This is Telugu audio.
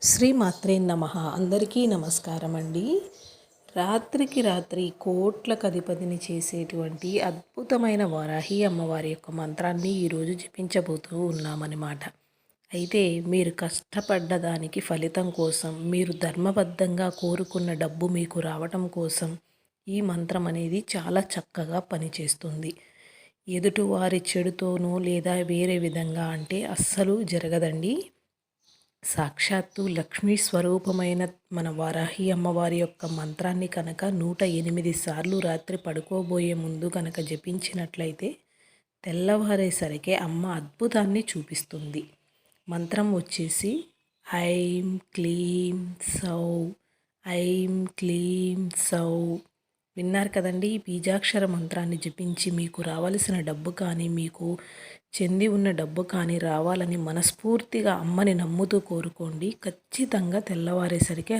శ్రీమాత్రే నమః. అందరికీ నమస్కారం అండి. రాత్రికి రాత్రి కోట్లకు అధిపతిని చేసేటువంటి అద్భుతమైన వారాహి అమ్మవారి యొక్క మంత్రాన్ని ఈరోజు జపించబోతూ ఉన్నామన్నమాట. అయితే మీరు కష్టపడ్డ దానికి ఫలితం కోసం, మీరు ధర్మబద్ధంగా కోరుకున్న డబ్బు మీకు రావటం కోసం ఈ మంత్రం అనేది చాలా చక్కగా పనిచేస్తుంది. ఎదుటివారి చెడుతోనో లేదా వేరే విధంగా అంటే అస్సలు జరగదండి. సాక్షాత్తు లక్ష్మీ స్వరూపమైన మన వారాహి అమ్మవారి యొక్క మంత్రాన్ని కనుక 108 సార్లు రాత్రి పడుకోబోయే ముందు కనుక జపించినట్లయితే తెల్లవారేసరికి అమ్మ అద్భుతాన్ని చూపిస్తుంది. మంత్రం వచ్చేసి ఐం క్లీం సౌ, ఐం క్లీం సౌ. విన్నారు కదండి. ఈ బీజాక్షర మంత్రాన్ని జపించి మీకు రావాల్సిన డబ్బు కానీ, మీకు చెంది ఉన్న డబ్బు కానీ రావాలని మనస్ఫూర్తిగా అమ్మని నమ్ముతూ కోరుకోండి. ఖచ్చితంగా తెల్లవారేసరికి